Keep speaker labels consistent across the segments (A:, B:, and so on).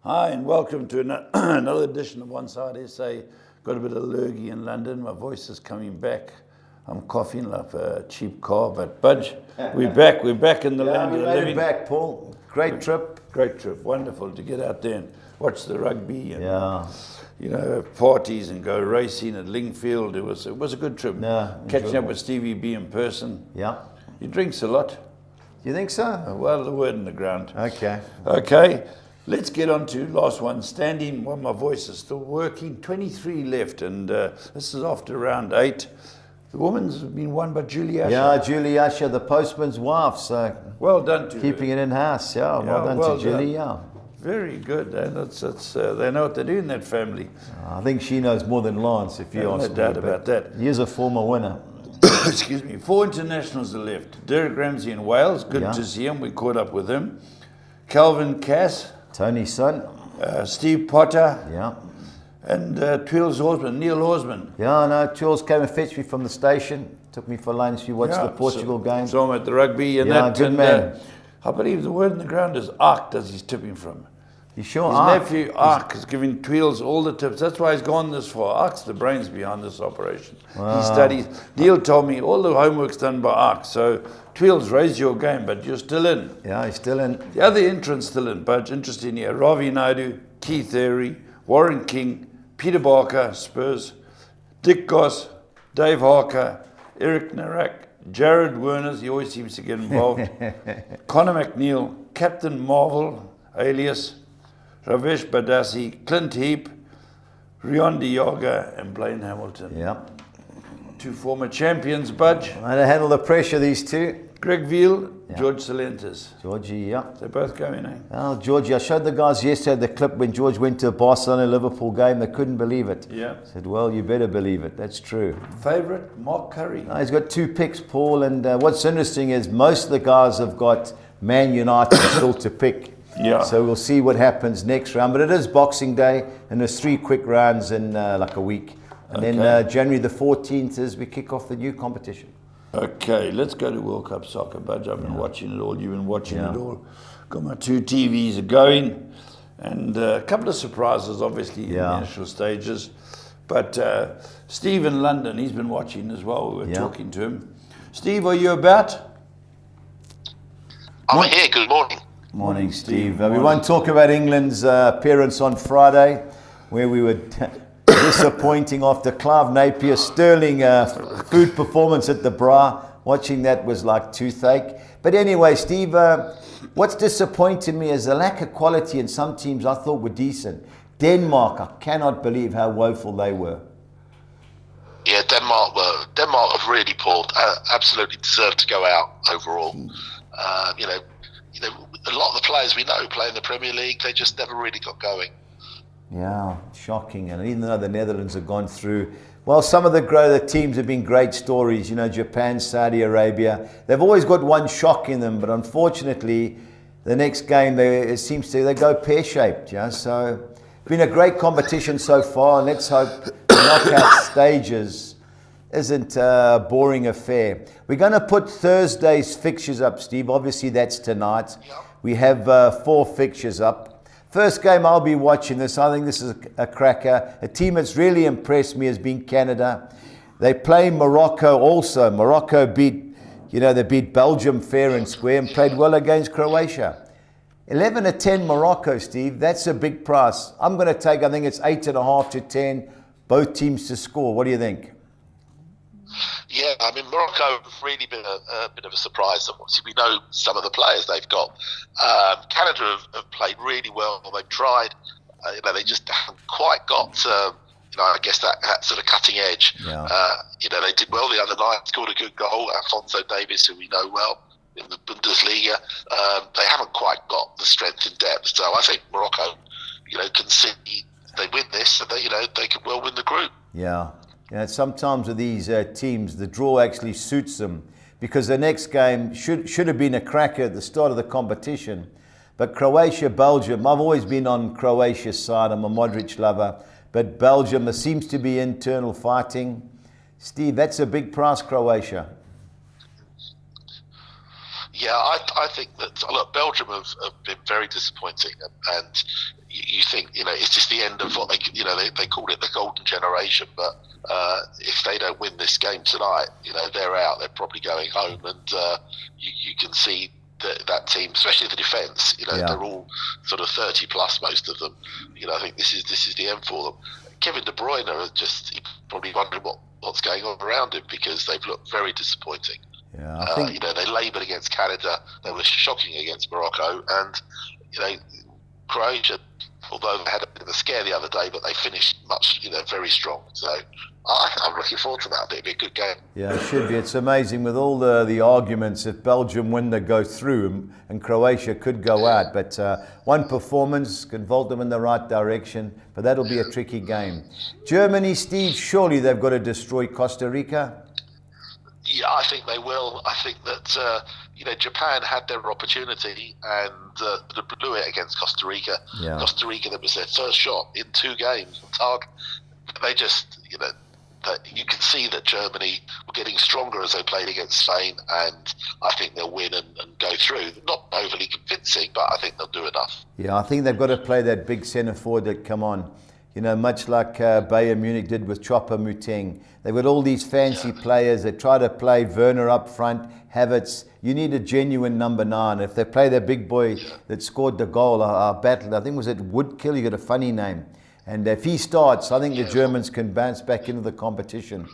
A: Hi, and welcome to another edition of OnSide SA. Got a bit of lurgy in London. My voice is coming back. I'm coughing like a cheap car, but Budge, we're back. We're back in the land of the living.
B: Back, Paul. Great trip.
A: Great trip. Wonderful to get out there and watch the rugby and parties and go racing at Lingfield. It was a good trip. Catching up with Stevie B in person.
B: Yeah.
A: He drinks a lot.
B: You think so?
A: Well, the word in the ground.
B: Okay.
A: Let's get on to last one. Standing, while my voice is still working. 23 left, and this is after round 8. The women's been won by Julie Asher.
B: Yeah, Julie Asher, the postman's wife. So
A: well done to
B: keeping
A: her.
B: It in house. Yeah, well done to Julie. Yeah.
A: Very good, and they know what they do in that family.
B: I think she knows more than Lance, if you ask me.
A: No doubt about that.
B: He is a former winner.
A: Excuse me. 4 internationals are left. Derek Ramsey in Wales. Good to see him. We caught up with him. Calvin Cass.
B: Tony's son.
A: Steve Potter.
B: Yeah.
A: And Twills Horsman, Neil Horsman.
B: Yeah, no, Twills came and fetched me from the station. Took me for lunch. You watched the Portugal game.
A: Saw him at the rugby. And
B: good man.
A: I believe the word in the ground is Ark does his tipping from.
B: You sure?
A: His nephew Ark is giving Twills all the tips. That's why he's gone this far. Ark's the brains behind this operation. Wow. He studies. Neil told me all the homework's done by Ark. So Twills, raise your game, but you're still in.
B: Yeah, he's still in.
A: The other entrants still in, but interesting here. Ravi Naidu, Keith Airy, Warren King, Peter Barker, Spurs, Dick Goss, Dave Harker, Eric Narak, Jared Werners, he always seems to get involved, Connor McNeil, Captain Marvel, alias, Ravesh Badasi, Clint Heap, Rion Diaga, and Blaine Hamilton.
B: Yeah.
A: 2 former champions, Budge.
B: How to handle the pressure, these two.
A: Greyville, George Salentes.
B: Georgie, yeah.
A: They're both going, eh?
B: Oh, Georgie, I showed the guys yesterday the clip when George went to a Barcelona-Liverpool game. They couldn't believe it.
A: Yeah.
B: I said, well, you better believe it. That's true.
A: Favourite, Mark Curry.
B: No, he's got 2 picks, Paul. And what's interesting is most of the guys have got Man United still to pick.
A: Yeah.
B: So we'll see what happens next round. But it is Boxing Day, and there's 3 quick rounds in like a week. And then January the 14th is we kick off the new competition.
A: Okay, let's go to World Cup soccer, Budge. I've been watching it all. You've been watching it all. Got my 2 TVs are going. And a couple of surprises, obviously, in the initial stages. But Steve in London, he's been watching as well. We were talking to him. Steve, are you about?
C: I'm here. Good morning.
B: Morning, Steve. We won't talk about England's appearance on Friday, where we were disappointing after Clive Napier's sterling food performance at the Bra. Watching that was like toothache. But anyway, Steve, what's disappointed me is the lack of quality in some teams I thought were decent. Denmark, I cannot believe how woeful they were.
C: Yeah, Denmark have really poor. Absolutely deserved to go out overall. A lot of the players we know play in the Premier League, they just never really got going.
B: Yeah, shocking. And even though the Netherlands have gone through, well, some of the teams have been great stories. You know, Japan, Saudi Arabia. They've always got one shock in them, but unfortunately, the next game they go pear-shaped. Yeah, so it's been a great competition so far. And let's hope the knockout stages isn't a boring affair. We're going to put Thursday's fixtures up, Steve. Obviously, that's tonight. We have 4 fixtures up. First game I'll be watching this. I think this is a cracker. A team that's really impressed me has been Canada. They play Morocco also. Morocco beat Belgium fair and square and played well against Croatia. 11-10 Morocco, Steve. That's a big price. I'm going to take, I think it's 8.5 to 10, both teams to score. What do you think?
C: Yeah, I mean, Morocco have really been a bit of a surprise. Obviously, we know some of the players they've got. Canada have played really well. They've tried. They just haven't quite got, I guess, that sort of cutting edge.
B: Yeah.
C: They did well the other night, scored a good goal. Alphonso Davies, who we know well in the Bundesliga. They haven't quite got the strength and depth. So I think Morocco, can see they win this, and they could well win the group.
B: Yeah. Sometimes with these teams, the draw actually suits them because the next game should have been a cracker at the start of the competition. But Croatia, Belgium, I've always been on Croatia's side. I'm a Modric lover. But Belgium, there seems to be internal fighting. Steve, that's a big price, Croatia.
C: Yeah, I think that, look, Belgium have been very disappointing, and you think, it's just the end of what they called it the golden generation, but if they don't win this game tonight, they're out. They're probably going home, and you can see that team, especially the defence, they're all sort of 30 plus, most of them. I think this is the end for them. Kevin De Bruyne are he's probably wondering what's going on around him, because they've looked very disappointing.
B: Yeah, I think
C: they laboured against Canada. They were shocking against Morocco, and Croatia, although they had a bit of a scare the other day, but they finished very strong. So I'm looking forward to that. It'll be a good game.
B: Yeah, it should be. It's amazing with all the arguments. If Belgium win, they go through, and Croatia could go out. But one performance can vault them in the right direction. But that'll be a tricky game. Germany, Steve, surely they've got to destroy Costa Rica.
C: Yeah, I think they will. I think that Japan had their opportunity and blew it against Costa Rica.
B: Yeah.
C: Costa Rica, that was their first shot in 2 games on target. They just, you can see that Germany were getting stronger as they played against Spain, and I think they'll win and go through. Not overly convincing, but I think they'll do enough.
B: Yeah, I think they've got to play that big centre forward that come on. Much like Bayern Munich did with Chopper Muteng. They've got all these fancy players. They try to play Werner up front, Havertz. You need a genuine number 9. If they play their big boy that scored the goal, our battle, I think was it Woodkill, you got a funny name. And if he starts, I think the Germans can bounce back into the competition.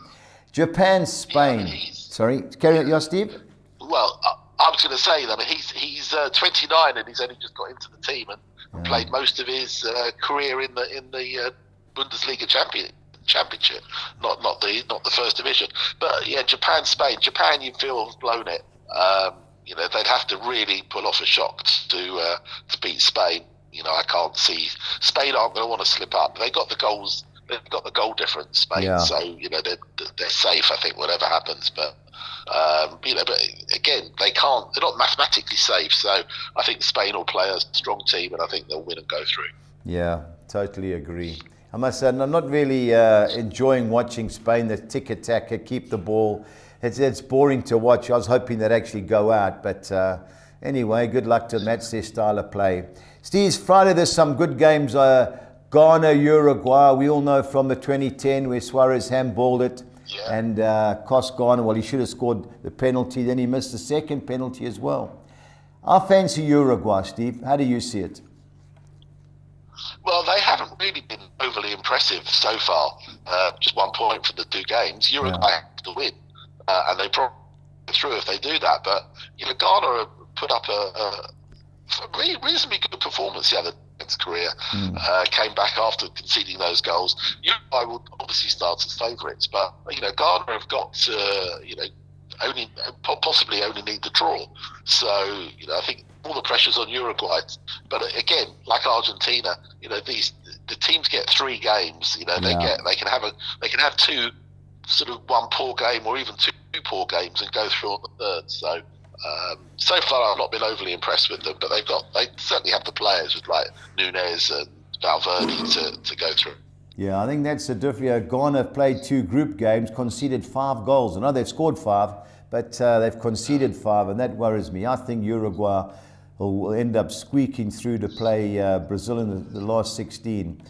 B: Japan, Spain. Sorry, carry on, Steve?
C: Well, I was going to say that he's 29 and he's only just got into the team and played most of his career in the Bundesliga championship, not the first division. But yeah, Japan, Spain. Japan, you feel have blown it. They'd have to really pull off a shock to beat Spain. I can't see Spain aren't going to want to slip up. They got the goals. They've got the goal difference, Spain. So they're safe. I think whatever happens, but. But again, they can't. They're not mathematically safe. So I think Spain will play a strong team, and I think they'll win and go through.
B: Yeah, totally agree. I must say, I'm not really enjoying watching Spain. The tick-attacker, keep the ball. It's boring to watch. I was hoping they'd actually go out, but anyway, good luck to match their style of play. Steve, Friday there's some good games. Ghana, Uruguay. We all know from the 2010 where Suarez handballed it.
C: Yeah.
B: And cost Ghana, well, he should have scored the penalty, then he missed the second penalty as well. I fancy Uruguay, Steve. How do you see it?
C: Well, they haven't really been overly impressive so far. Just 1 point for the 2 games. Uruguay have to win, and they probably go through if they do that. But Ghana put up a reasonably good performance the other against Korea. Came back after conceding those goals. Uruguay will obviously start as favourites, but Ghana have got to possibly only need the draw. So I think all the pressure's on Uruguay. But again, like Argentina, the teams get 3 games. They can have 2 sort of 1 poor game or even 2 poor games and go through on the 3rd. So far I've not been overly impressed with them, but they certainly have the players with like Nunez and Valverde to go through.
B: Yeah, I think that's the difference. Ghana have played 2 group games, conceded 5 goals. I know they've scored 5, but they've conceded 5, and that worries me. I think Uruguay will end up squeaking through to play Brazil in the last 16.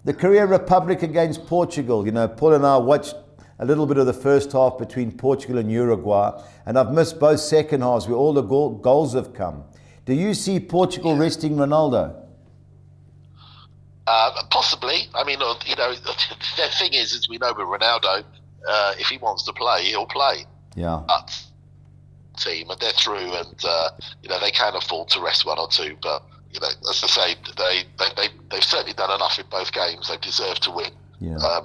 B: The Korea Republic against Portugal. Paul and I watched a little bit of the first half between Portugal and Uruguay, and I've missed both second halves where all the goals have come. Do you see Portugal resting Ronaldo?
C: Possibly. I mean, the thing is, as we know with Ronaldo, if he wants to play, he'll play.
B: Yeah.
C: But team, and they're through, and they can afford to rest 1 or 2. But as I say, they've certainly done enough in both games. They deserve to win.
B: Yeah.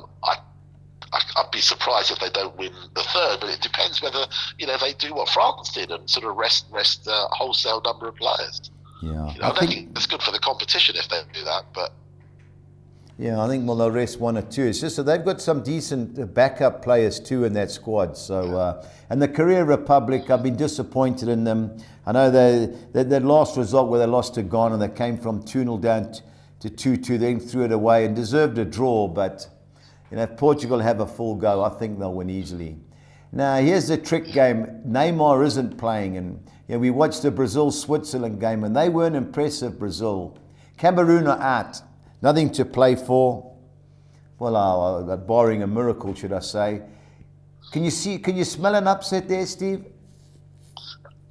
C: I'd be surprised if they don't win the 3rd, but it depends whether they do what France did and sort of rest a wholesale number of players.
B: Yeah,
C: I think it's good for the competition if they do that, but.
B: Yeah, I think they'll rest 1 or 2. It's just that they've got some decent backup players too in that squad. So, and the Korea Republic, I've been disappointed in them. I know their last result where they lost to Ghana, they came from 2-0 down to 2-2, then threw it away and deserved a draw. But if Portugal have a full go, I think they'll win easily. Now, here's the trick game. Neymar isn't playing, and we watched the Brazil-Switzerland game, and they weren't impressive, Brazil. Cameroon are out. Nothing to play for. Well, barring a miracle, should I say. Can you smell an upset there, Steve?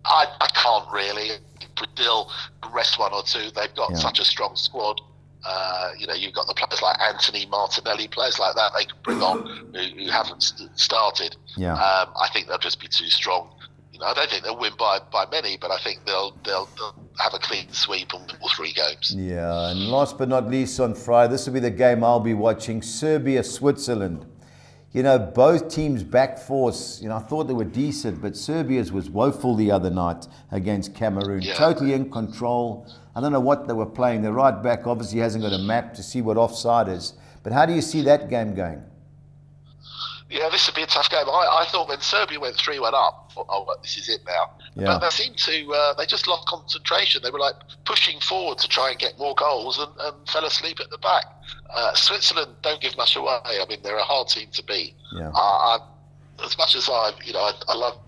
C: I can't really. Brazil, rest one or two. They've got such a strong squad. You've got the players like Anthony Martinelli, players like that they can bring on who haven't started.
B: Yeah.
C: I think they'll just be too strong. I don't think they'll win by many, but I think they'll have a clean sweep on all 3 games.
B: Yeah, and last but not least on Friday, this will be the game I'll be watching, Serbia-Switzerland. Both teams' back force, I thought they were decent, but Serbia's was woeful the other night against Cameroon.
C: Yeah.
B: Totally in control. I don't know what they were playing. The right back obviously hasn't got a map to see what offside is. But how do you see that game going?
C: Yeah, this would be a tough game. I thought when Serbia went 3-1 up, I thought, oh, this is it now.
B: Yeah.
C: But they seemed to, they just lost concentration. They were like pushing forward to try and get more goals and fell asleep at the back. Switzerland don't give much away. I mean, they're a hard team to beat.
B: Yeah.
C: As much as I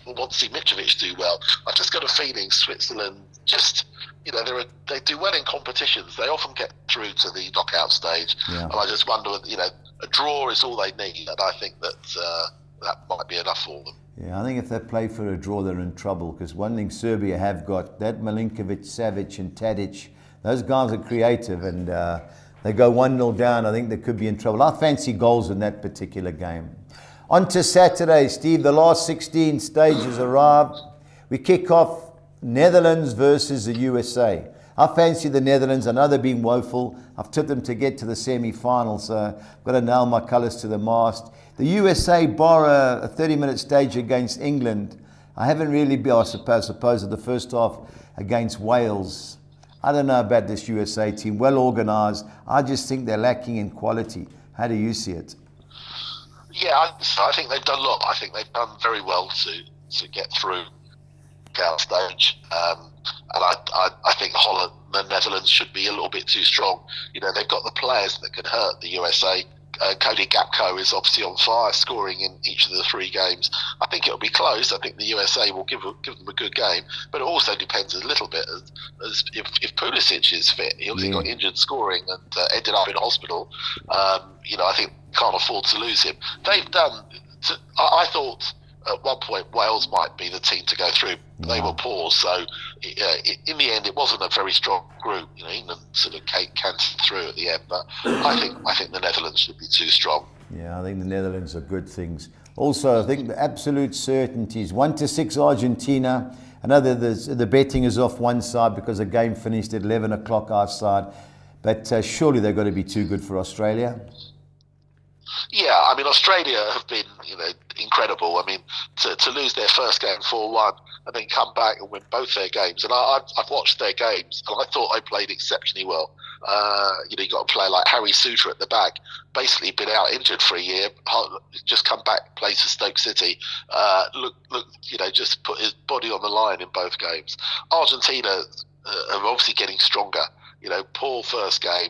C: want to see Mitrovic do well, I've just got a feeling Switzerland just, they do well in competitions. They often get through to the knockout stage.
B: Yeah.
C: And I just wonder, a draw is all they need, and I think that that might be enough for them.
B: Yeah, I think if they play for a draw, they're in trouble, because one thing Serbia have got, that Milinkovic, Savic and Tadic, those guys are creative, and they go 1-0 down, I think they could be in trouble. I fancy goals in that particular game. On to Saturday, Steve, the last 16 stages arrived. We kick off Netherlands versus the USA. I fancy the Netherlands. I know they've been woeful. I've tipped them to get to the semi-finals, so I've got to nail my colours to the mast. The USA bar a 30-minute stage against England. I haven't really been, I suppose, at the first half against Wales. I don't know about this USA team. Well organised. I just think they're lacking in quality. How do you see it?
C: Yeah, I think they've done a lot. I think they've done very well to get through the knockout stage. And I think Holland, the Netherlands, should be a little bit too strong. They've got the players that can hurt the USA. Cody Gakpo is obviously on fire, scoring in each of the 3 games. I think it'll be close. I think the USA will give them a good game, but it also depends a little bit as if Pulisic is fit. He obviously got injured scoring and ended up in hospital. I think can't afford to lose him. They've done. I thought at one point Wales might be the team to go through. They were poor, so in the end it wasn't a very strong group. England sort of canted through at the end, but I think the Netherlands should be too strong.
B: Yeah, I think the Netherlands are good things. Also, I think the absolute certainties, 1-6 Argentina. I know that the betting is off one side because the game finished at 11 o'clock our side, but surely they've got to be too good for Australia.
C: Yeah, I mean, Australia have been, incredible. I mean, to lose their first game 4-1 and then come back and win both their games. And I've watched their games and I thought they played exceptionally well. You got a player like Harry Suter at the back, basically been out injured for a year, just come back, plays for Stoke City. Look, just put his body on the line in both games. Argentina are obviously getting stronger. Poor first game,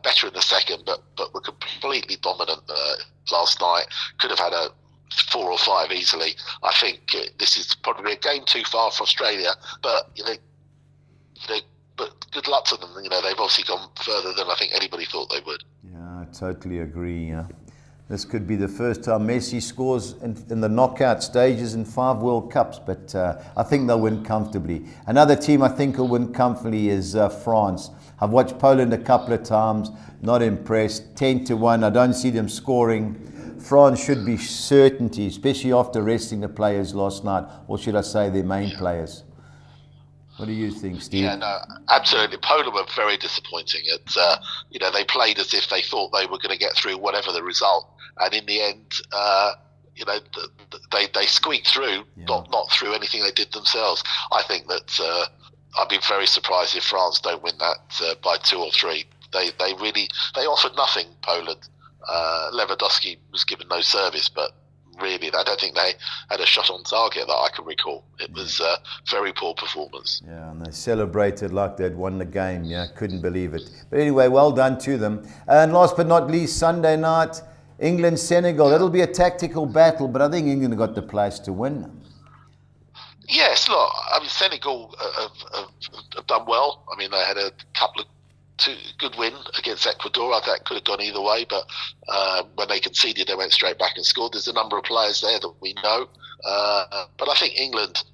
C: better in the second, but were completely dominant last night. Could have had a 4 or 5 easily. I think this is probably a game too far for Australia, but but good luck to them. They've obviously gone further than I think anybody thought they would.
B: Yeah, I totally agree. Yeah. This could be the first time Messi scores in the knockout stages in 5 World Cups, but I think they'll win comfortably. Another team I think will win comfortably is France. I've watched Poland a couple of times, not impressed. 10-1, I don't see them scoring. France should be certainty, especially after resting the players last night, or should I say their main players. What do you think, Steve?
C: Yeah, no, absolutely. Poland were very disappointing. They played as if they thought they were going to get through whatever the result, and in the end, they squeaked through, not through anything they did themselves. I think that I'd be very surprised if France don't win that by 2 or 3. They offered nothing. Poland. Lewandowski was given no service, but really, I don't think they had a shot on target that I can recall. It was a very poor performance.
B: Yeah, and they celebrated like they'd won the game. Yeah, couldn't believe it. But anyway, well done to them. And last but not least, Sunday night, England, Senegal. It'll be a tactical battle, but I think England got the place to win.
C: Yes, look, I mean, Senegal have done well. I mean, they had a couple of good win against Ecuador. I think that could have gone either way, but when they conceded, they went straight back and scored. There's a number of players there that we know, but I think England,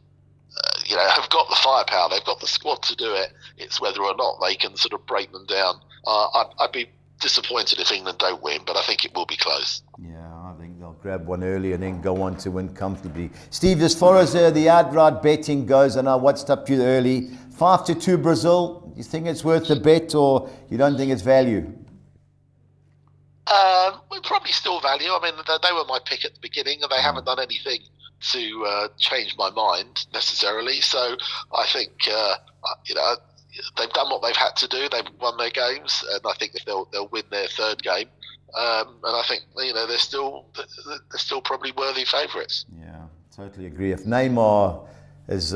C: have got the firepower. They've got the squad to do it. It's whether or not they can sort of break them down. I'd be disappointed if England don't win, but I think it will be close.
B: Yeah, I think they'll grab one early and then go on to win comfortably. Steve, as far as the outright betting goes, I know I watched up to you early. 5-2 Brazil. You think it's worth the bet, or you don't think it's value?
C: Probably still value. I mean, they were my pick at the beginning, and they haven't done anything to change my mind necessarily. So I think they've done what they've had to do. They've won their games, and I think if they'll win their third game, and I think they're still probably worthy favourites.
B: Yeah, totally agree. If Neymar is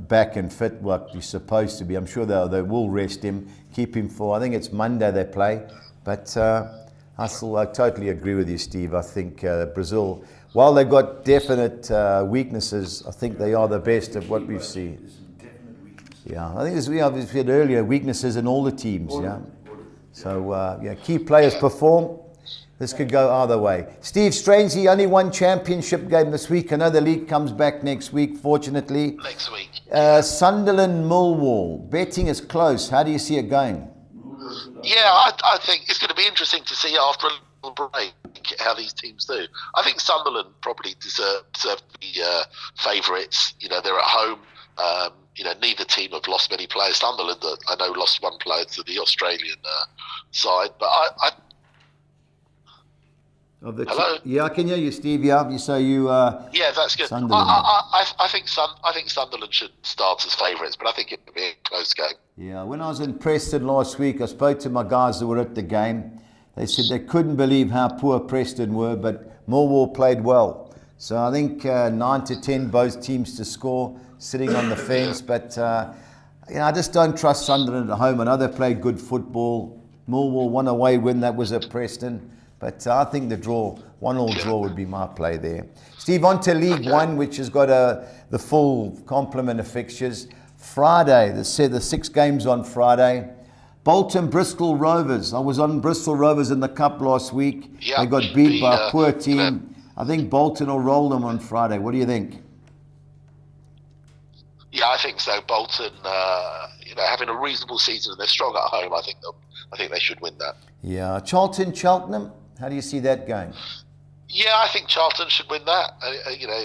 B: back and fit what he's supposed to be, I'm sure they will rest him, keep him for, I think it's Monday they play. But I totally agree with you, Steve. I think Brazil, while they've got definite weaknesses, I think they are the best of what we've seen. Yeah, I think as we said earlier, weaknesses in all the teams. Yeah, so key players perform. This could go either way. Steve, strangely, only one championship game this week. I know the league comes back next week, fortunately.
C: Next week.
B: Sunderland, Millwall. Betting is close. How do you see it going?
C: Yeah, I think it's going to be interesting to see after a little break how these teams do. I think Sunderland probably deserve to be favourites. They're at home. Neither team have lost many players. Sunderland, I know, lost one player to the Australian side, but Hello?
B: Yeah, I can hear you, Steve. Yeah, so you.
C: Yeah, that's good.
B: Sunderland.
C: I think Sunderland should start as favourites, but I think it will be a close game.
B: Yeah, when I was in Preston last week, I spoke to my guys that were at the game. They said they couldn't believe how poor Preston were, but Millwall played well. So I think 9-10 both teams to score, sitting on the fence. But I just don't trust Sunderland at home. I know they played good football. Millwall won away win, that was at Preston. But I think the draw, 1-1 draw would be my play there. Steve, on to League One, which has got the full complement of fixtures. Friday, the 6 games on Friday. Bolton, Bristol Rovers. I was on Bristol Rovers in the Cup last week.
C: Yeah,
B: they got beat by a poor team. I think Bolton will roll them on Friday. What do you think?
C: Yeah, I think so. Bolton, having a reasonable season and they're strong at home, I think they should win that. Yeah,
B: Cheltenham. How do you see that going?
C: Yeah, I think Charlton should win that.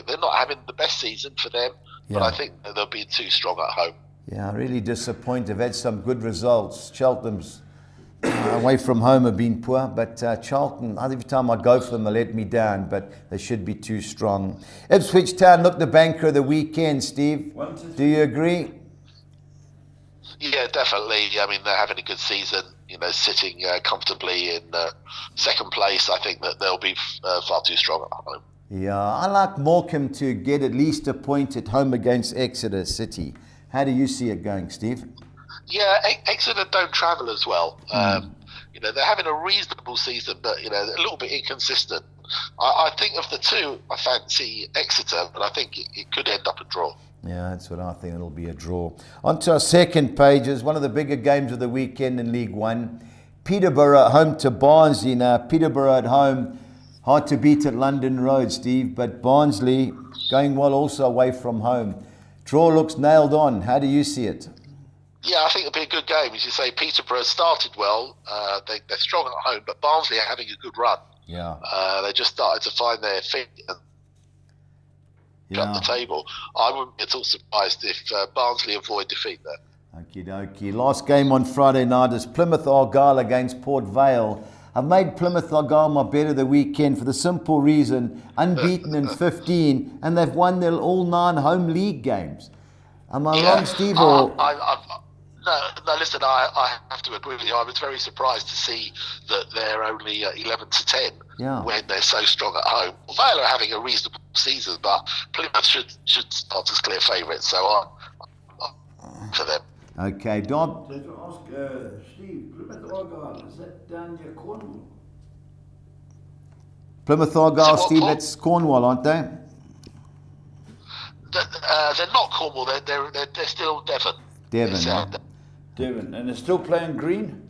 C: They're not having the best season for them, but I think they'll be too strong at home.
B: Yeah, really disappointed. They've had some good results. Cheltenham's away from home have been poor, but Charlton, every time I go for them, they let me down, but they should be too strong. Ipswich Town looked the banker of the weekend, Steve. Do you agree?
C: Yeah, definitely. I mean, they're having a good season, sitting comfortably in second place. I think that they'll be far too strong at home.
B: Yeah, I like Morecambe to get at least a point at home against Exeter City. How do you see it going, Steve?
C: Yeah, Exeter don't travel as well. They're having a reasonable season, but a little bit inconsistent. I think of the two, I fancy Exeter, but I think it could end up a draw.
B: Yeah, that's what I think. It'll be a draw. On to our second pages, one of the bigger games of the weekend in League One. Peterborough home to Barnsley. Now, Peterborough at home, hard to beat at London Road, Steve, but Barnsley going well also away from home. Draw looks nailed on. How do you see it?
C: Yeah, I think it'll be a good game. As you say, Peterborough started well. They're strong at home, but Barnsley are having a good run.
B: Yeah.
C: They just started to find their feet and up the table. I wouldn't be at all surprised if Barnsley avoid defeat there.
B: Okie dokie. Last game on Friday night is Plymouth Argyle against Port Vale. I've made Plymouth Argyle my bet of the weekend for the simple reason, unbeaten in 15, and they've won their all 9 home league games. Am I wrong, Steve?
C: No, listen, I have to agree with you. I was very surprised to see that they're only 11-10 when they're so strong at home. Vale are having a reasonable season, but Plymouth should start as clear favourites, so I'm for them.
B: Okay, Don.
A: Let's ask Steve, Plymouth Argyle, is that down near Cornwall?
B: Plymouth Argyle,
C: what,
B: Steve,
C: Paul?
B: that's Cornwall, aren't they?
C: They're not Cornwall. They're still Devon.
B: Devon,
C: It's,
B: huh?
A: Devon, and they're still playing green.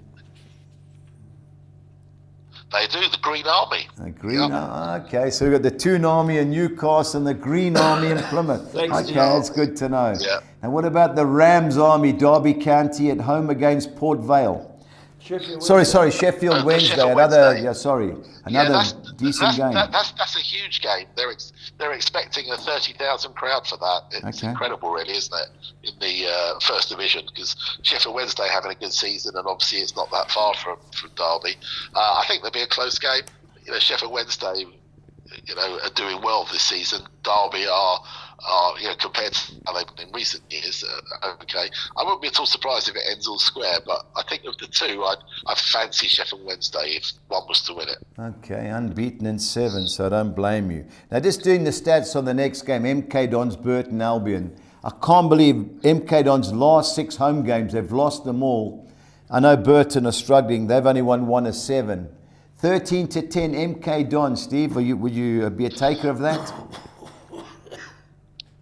C: They do, the Green Army.
B: The Green Army. Okay, so we've got the Toon Army in Newcastle and the Green Army in Plymouth.
A: Thanks,
B: Okay,
A: Steve.
B: that's good to know.
C: Yeah.
B: And what about the Rams Army, Derby County at home against Port Vale?
A: Sheffield
B: Sorry,
A: Wednesday.
B: Sheffield
C: The
B: Wednesday.
C: Sheffield
B: Another,
C: Wednesday.
B: yeah, sorry,
C: Yeah,
B: another decent game.
C: That's a huge game. They're expecting a 30,000 crowd for that. It's
B: Okay.
C: incredible, really, isn't it? In the First Division, because Sheffield Wednesday having a good season, and obviously it's not that far from Derby. I think there'll be a close game. Sheffield Wednesday, are doing well this season. Derby are compared to how they've been in recent years, okay. I wouldn't be at all surprised if it ends all square, but I think of the two, I'd fancy Sheffield Wednesday if one was to win it.
B: Okay, unbeaten in 7, so I don't blame you. Now, just doing the stats on the next game, MK Dons, Burton Albion. I can't believe MK Dons' last 6 home games, they've lost them all. I know Burton are struggling, they've only won 1 of 7. 13-10 MK Dons, Steve, would you be a taker of that?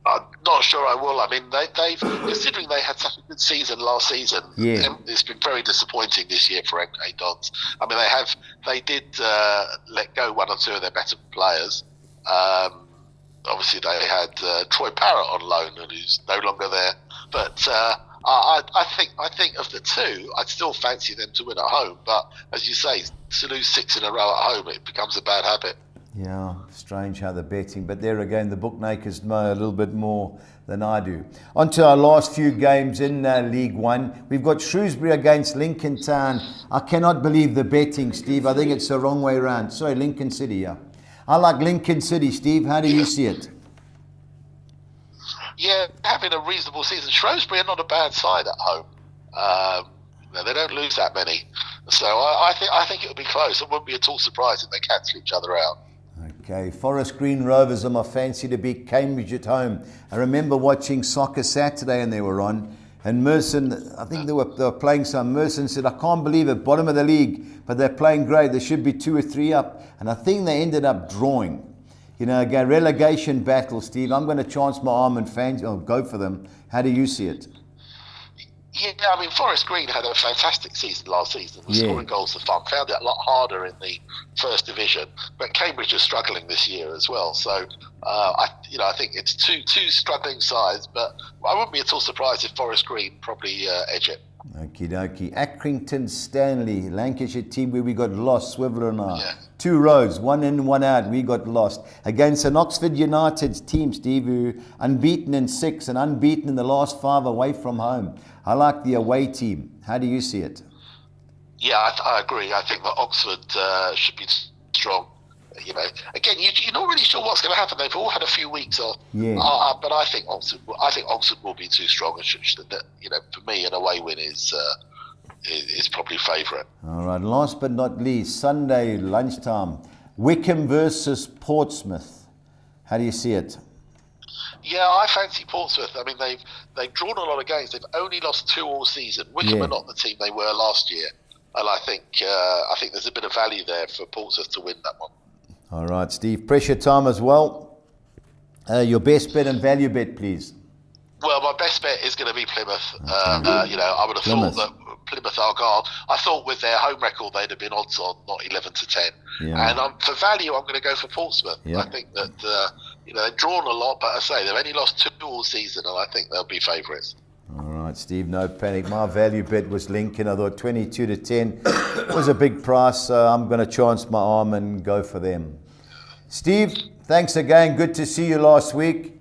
C: I'm not sure I will. I mean, they've considering they had such a good season last season.
B: Yeah.
C: It's been very disappointing this year for MK Dons. I mean, they did let go 1 or 2 of their better players. Obviously, they had Troy Parrott on loan, and who's no longer there. But I think of the two, I'd still fancy them to win at home. But as you say, to lose 6 in a row at home, it becomes a bad habit.
B: Yeah, strange how they're betting, but there again, the bookmakers know a little bit more than I do. On to our last few games in League One. We've got Shrewsbury against Lincoln Town. I cannot believe the betting, Steve. I think it's the wrong way around. Sorry, Lincoln City, yeah. I like Lincoln City, Steve. How do you see it?
C: Yeah, having a reasonable season. Shrewsbury are not a bad side at home. They don't lose that many. So I think it'll be close. I wouldn't be at all surprised if they cancel each other out.
B: Okay, Forest Green Rovers are my fancy to beat Cambridge at home. I remember watching Soccer Saturday and they were on. And Merson, I think they were playing some. Merson said, I can't believe it, bottom of the league, but they're playing great. They should be 2 or 3 up. And I think they ended up drawing. A relegation battle, Steve. I'm going to chance my arm and go for them. How do you see it?
C: Yeah, I mean, Forest Green had a fantastic season last season. Scoring goals for fun. Found it a lot harder in the First Division. But Cambridge is struggling this year as well. So, I think it's two struggling sides. But I wouldn't be at all surprised if Forest Green probably edge it.
B: Okie dokie. Accrington Stanley, Lancashire team where we got lost, Swiveller and I.
C: Yeah.
B: 2 rows, 1 in, 1 out, we got lost. Against an Oxford United team, Steve, who unbeaten in 6 and unbeaten in the last 5 away from home. I like the away team. How do you see it?
C: Yeah, I agree. I think that Oxford should be strong. Again, you're not really sure what's going to happen. They've all had a few weeks off.
B: Yeah.
C: But I think Oxford will be too strong. For me, an away win is probably favourite.
B: All right, last but not least, Sunday lunchtime, Wickham versus Portsmouth. How do you see it?
C: Yeah, I fancy Portsmouth. I mean, they've drawn a lot of games. They've only lost 2 all season. Wickham are not the team they were last year, and I think there's a bit of value there for Portsmouth to win that one.
B: All right, Steve. Pressure time as well. Your best bet and value bet, please.
C: Well, my best bet is going to be Plymouth. I would have thought that Plymouth Argyle. I thought with their home record they'd have been odds on, not 11-10.
B: Yeah.
C: And for value, I'm going to go for Portsmouth.
B: Yeah.
C: I think that they've drawn a lot, but I say they've only lost 2 all season, and I think they'll be favourites.
B: All right, Steve, no panic. My value bet was Lincoln. I thought 22-10 was a big price, so I'm going to chance my arm and go for them. Steve, thanks again. Good to see you last week.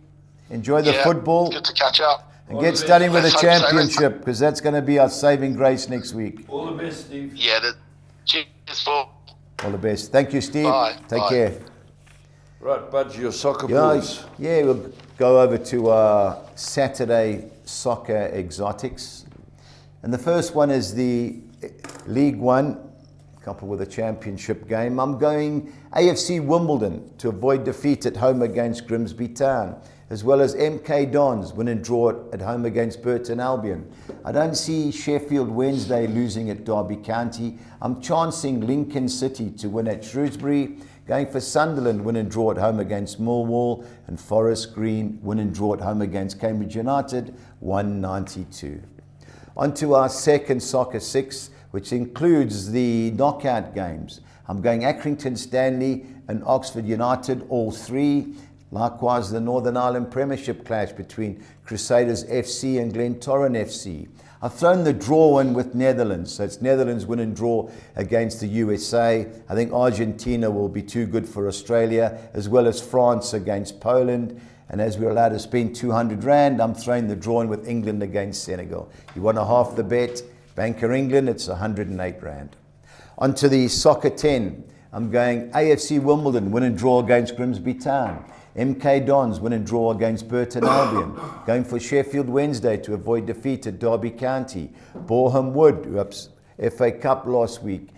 B: Enjoy the football.
C: Good to catch up.
B: And get studying with the championship, because that's going to be our saving grace next week.
A: All the best, Steve.
C: Yeah, cheers for.
B: All the best. Thank you, Steve.
C: Bye.
B: Take
C: Bye.
B: care.
A: Right, Budge, your soccer balls.
B: Yeah, we'll go over to our Saturday soccer exotics. And the first one is the League One, coupled with a championship game. I'm going AFC Wimbledon to avoid defeat at home against Grimsby Town. as well as MK Dons win and draw at home against Burton Albion. I don't see Sheffield Wednesday losing at Derby County. I'm chancing Lincoln City to win at Shrewsbury, going for Sunderland win and draw at home against Millwall, and Forest Green win and draw at home against Cambridge United, 192. On to our second soccer six, which includes the knockout games. I'm going Accrington Stanley and Oxford United, all three. Likewise, the Northern Ireland Premiership clash between Crusaders FC and Glentoran FC. I've thrown the draw in with Netherlands, so it's Netherlands win and draw against the USA. I think Argentina will be too good for Australia, as well as France against Poland. And as we're allowed to spend 200 Rand, I'm throwing the draw in with England against Senegal. You want to half the bet, Banker England, it's 108 Rand. On to the soccer 10. I'm going AFC Wimbledon win and draw against Grimsby Town. MK Dons win and draw against Burton Albion. Going for Sheffield Wednesday to avoid defeat at Derby County. Boreham Wood, who ups FA Cup last week,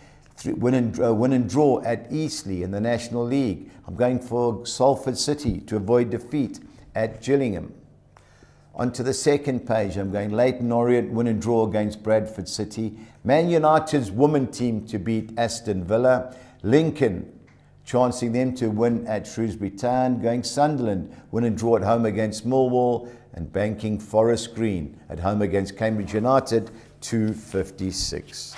B: win and draw at Eastleigh in the National League. I'm going for Salford City to avoid defeat at Gillingham. Onto the second page, I'm going Leyton Orient win and draw against Bradford City. Man United's women team to beat Aston Villa. Lincoln, chancing them to win at Shrewsbury Town. Going Sunderland win and draw at home against Millwall, and banking Forest Green at home against Cambridge United, 256.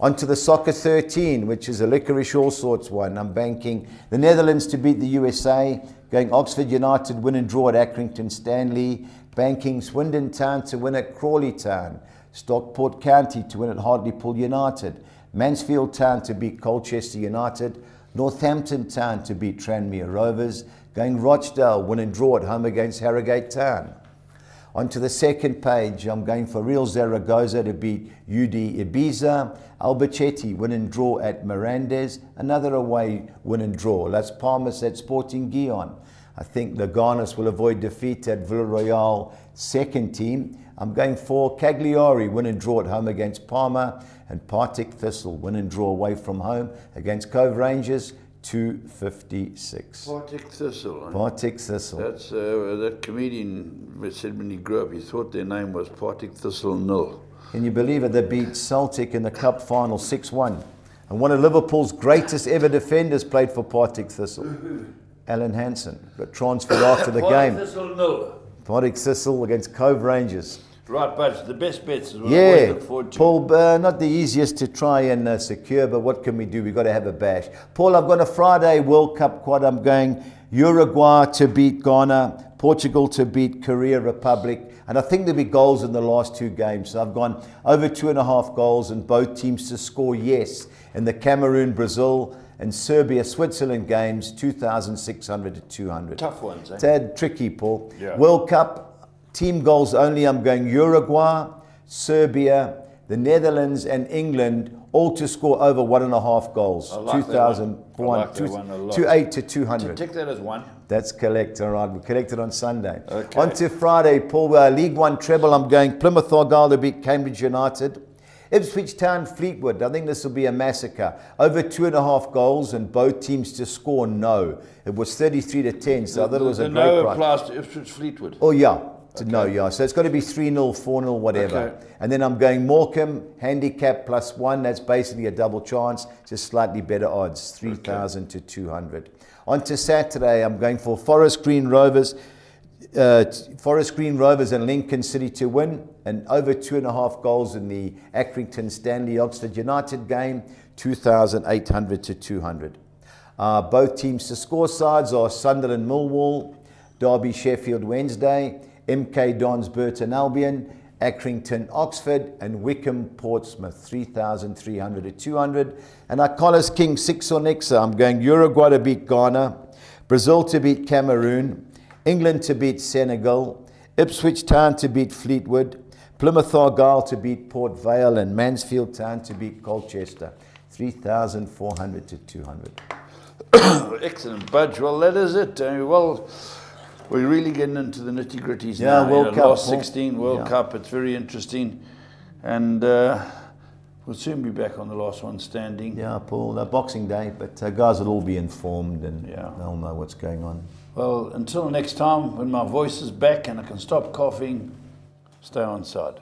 B: On to the soccer 13, which is a licorice all sorts one. I'm banking the Netherlands to beat the USA. Going Oxford United win and draw at Accrington Stanley. Banking Swindon Town to win at Crawley Town. Stockport County to win at Hartlepool United. Mansfield Town to beat Colchester United. Northampton Town to beat Tranmere Rovers. Going Rochdale win and draw at home against Harrogate Town. On to the second page, I'm going for Real Zaragoza to beat UD Ibiza. Albacete win and draw at Mirandes. Another away win and draw. Las Palmas at Sporting Gijon. I think the Garners will avoid defeat at Villarreal second team. I'm going for Cagliari win and draw at home against Parma, and Partick Thistle win and draw away from home against Cove Rangers, 256.
A: Partick Thistle.
B: Partick Thistle.
A: That's that comedian said when he grew up, he thought their name was Partick Thistle Nil.
B: Can you believe it? They beat Celtic in the cup final 6-1. And one of Liverpool's greatest ever defenders played for Partick Thistle. Alan Hansen got transferred after the game.
A: Partick Thistle Nil.
B: Partick Thistle against Cove Rangers.
A: Right, Budge, the best bets is what I always look forward to.
B: Paul, not the easiest to try and secure, but what can we do? We've got to have a bash. Paul, I've got a Friday World Cup quad. I'm going Uruguay to beat Ghana, Portugal to beat Korea Republic, and I think there'll be goals in the last two games. So I've gone over 2.5 goals and both teams to score yes in the Cameroon, Brazil, and Serbia, Switzerland games, 2,600 to 200.
A: Tough ones, eh?
B: Tad tricky, Paul.
A: Yeah.
B: World Cup, team goals only. I'm going Uruguay, Serbia, the Netherlands, and England, all to score over 1.5 goals.
A: I like
B: 2,800 to 200.
A: Take that as one.
B: That's correct. All right, we collected on Sunday.
A: Okay.
B: On to Friday, Paul. League One treble. I'm going Plymouth Argyle to beat Cambridge United. Ipswich Town Fleetwood. I think this will be a massacre. Over 2.5 goals and both teams to score no. It was 33 to 10, so I thought it was a great
A: no
B: price.
A: applies to Ipswich Fleetwood.
B: Oh, yeah.
A: Okay.
B: No, yeah. So it's got to be 3-0, 4-0, whatever.
A: Okay.
B: And then I'm going Morecambe, handicap +1. That's basically a double chance, just slightly better odds, 3,000 to 200. On to Saturday, I'm going for Forest Green Rovers and Lincoln City to win, and over 2.5 goals in the Accrington Stanley Oxford United game, 2,800 to 200. Both teams to score sides are Sunderland Millwall, Derby Sheffield Wednesday, MK Dons Burton Albion, Accrington Oxford, and Wickham Portsmouth, 3,300 to 200. And I Collis King 6 or Nexa. I'm going Uruguay to beat Ghana, Brazil to beat Cameroon, England to beat Senegal, Ipswich Town to beat Fleetwood, Plymouth Argyle to beat Port Vale, and Mansfield Town to beat Colchester, 3,400 to 200.
A: Excellent, Budge. Well, that is it. Well, we're really getting into the nitty-gritties now.
B: World Cup.
A: Last 16 World Cup. It's very interesting. And we'll soon be back on the last one standing.
B: Yeah, Paul, Boxing Day, but guys will all be informed and
A: Yeah.
B: they'll know what's going on.
A: Well, until next time, when my voice is back and I can stop coughing, stay on side.